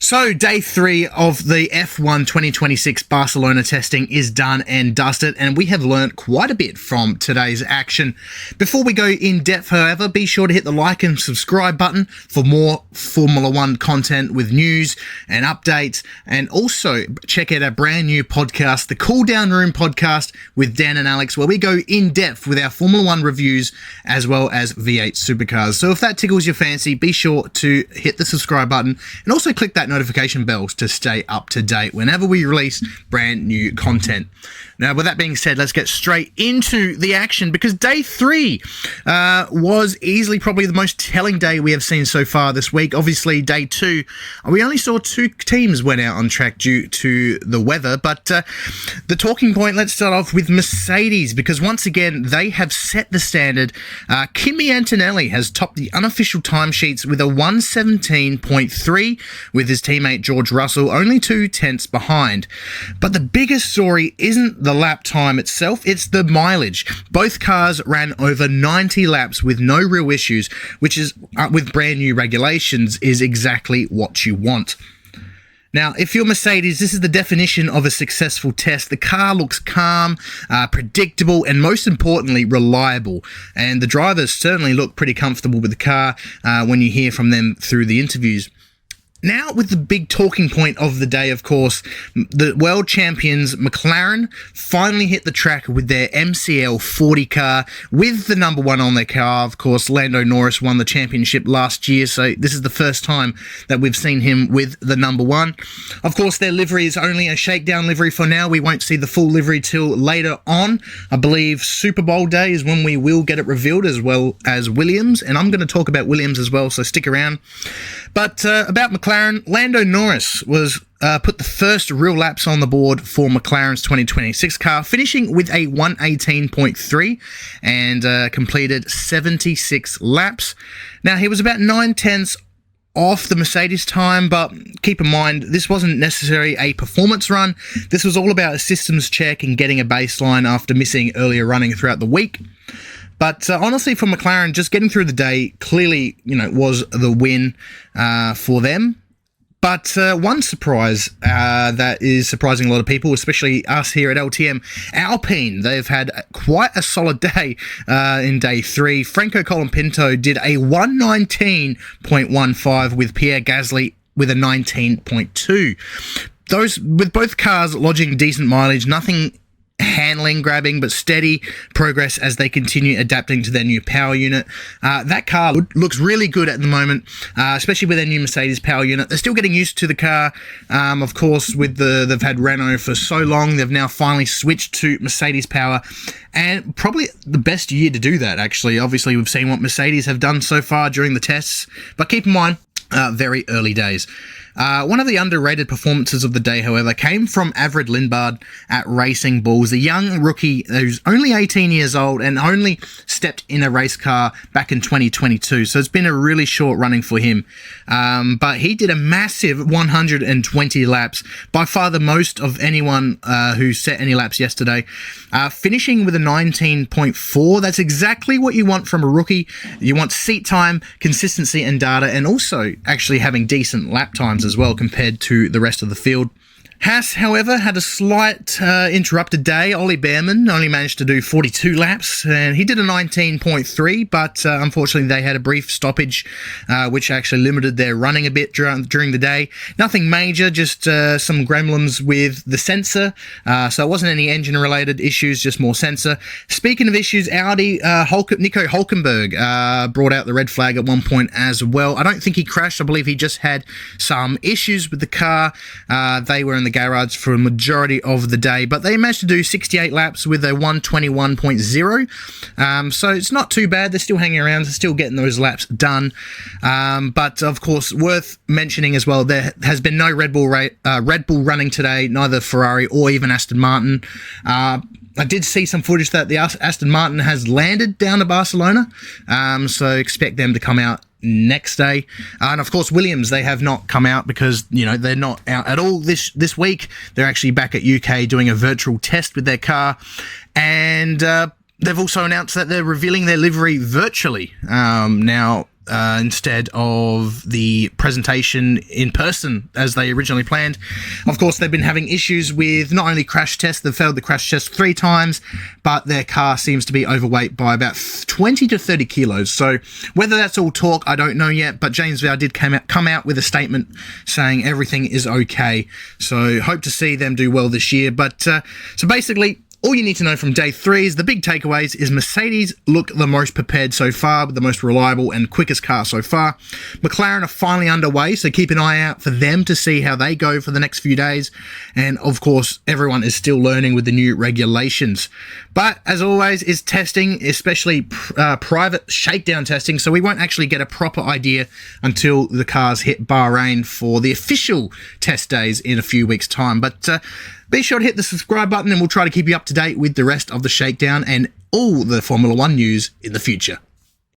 So, day 3 of the F1 2026 Barcelona testing is done and dusted, and we have learnt quite a bit from today's action. Before we go in depth, however, be sure to hit the like and subscribe button for more Formula 1 content with news and updates, and also check out our brand new podcast, the Cool Down Room podcast with Dan and Alex, where we go in depth with our Formula 1 reviews as well as V8 supercars. So if that tickles your fancy, be sure to hit the subscribe button and also click that notification bells to stay up to date whenever we release brand new content. Now, with that being said, let's get straight into the action, because day 3 was easily probably the most telling day we have seen so far this week. Obviously, day 2, we only saw 2 teams went out on track due to the weather, but the talking point, let's start off with Mercedes, because once again, they have set the standard. Kimi Antonelli has topped the unofficial timesheets with a 117.3 with his teammate George Russell only 2 tenths behind. But the biggest story isn't the lap time itself, it's the mileage. Both cars ran over 90 laps with no real issues, which is, with brand new regulations, is exactly what you want. Now, if you're Mercedes, this is the definition of a successful test. The car looks calm, predictable, and most importantly, reliable. And the drivers certainly look pretty comfortable with the car when you hear from them through the interviews. Now, with the big talking point of the day, of course, the world champions McLaren finally hit the track with their MCL 40 car with the number 1 on their car. Of course, Lando Norris won the championship last year, so this is the first time that we've seen him with the number 1. Of course, their livery is only a shakedown livery for now. We won't see the full livery till later on. I believe Super Bowl day is when we will get it revealed, as well as Williams, and I'm going to talk about Williams as well, so stick around. But about McLaren, Lando Norris was put the first real laps on the board for McLaren's 2026 car, finishing with a 118.3 and completed 76 laps. Now, he was about 9 tenths off the Mercedes time, but keep in mind, this wasn't necessarily a performance run. This was all about a systems check and getting a baseline after missing earlier running throughout the week. But honestly, for McLaren, just getting through the day clearly, was the win for them. But one surprise that is surprising a lot of people, especially us here at LTM, Alpine. They've had quite a solid day in day 3. Franco Colapinto did a 119.15 with Pierre Gasly with a 19.2. Those, with both cars lodging decent mileage, nothing handling grabbing, but steady progress as they continue adapting to their new power unit. That car looks really good at the moment, especially with their new Mercedes power unit. They're still getting used to the car. Of course, with they've had Renault for so long, they've now finally switched to Mercedes power, and probably the best year to do that, actually. Obviously, we've seen what Mercedes have done so far during the tests, but keep in mind, very early days. One of the underrated performances of the day, however, came from Avrid Lindbard at Racing Bulls, a young rookie who's only 18 years old and only stepped in a race car back in 2022. So it's been a really short running for him. But he did a massive 120 laps, by far the most of anyone who set any laps yesterday, finishing with a 19.4. That's exactly what you want from a rookie. You want seat time, consistency and data, and also actually having decent lap times as well compared to the rest of the field. Haas, however, had a slight interrupted day. Ollie Behrman only managed to do 42 laps, and he did a 19.3, but unfortunately they had a brief stoppage, which actually limited their running a bit during the day. Nothing major, just some gremlins with the sensor, so it wasn't any engine-related issues, just more sensor. Speaking of issues, Audi, Nico Hülkenberg brought out the red flag at one point as well. I don't think he crashed. I believe he just had some issues with the car. They were in the garage for a majority of the day, but they managed to do 68 laps with a 121.0, so it's not too bad. They're still hanging around, they're still getting those laps done, but of course worth mentioning as well, there has been no Red Bull running today, neither Ferrari or even Aston Martin. I did see some footage that the Aston Martin has landed down to Barcelona, so expect them to come out next day. And of course, Williams, they have not come out because, they're not out at all this week. They're actually back at UK doing a virtual test with their car. And they've also announced that they're revealing their livery virtually. Now, instead of the presentation in person as they originally planned. Of course, they've been having issues with not only crash tests, they've failed the crash test 3 times, but their car seems to be overweight by about 20 to 30 kilos. So whether that's all talk, I don't know yet, but James Vowles did come out with a statement saying everything is okay. So hope to see them do well this year. But so basically, all you need to know from day 3 is the big takeaways is Mercedes look the most prepared so far, with the most reliable and quickest car so far. McLaren are finally underway, so keep an eye out for them to see how they go for the next few days. And of course, everyone is still learning with the new regulations. But as always, is testing, especially private shakedown testing, so we won't actually get a proper idea until the cars hit Bahrain for the official test days in a few weeks' time. But be sure to hit the subscribe button and we'll try to keep you up to date with the rest of the shakedown and all the Formula 1 news in the future.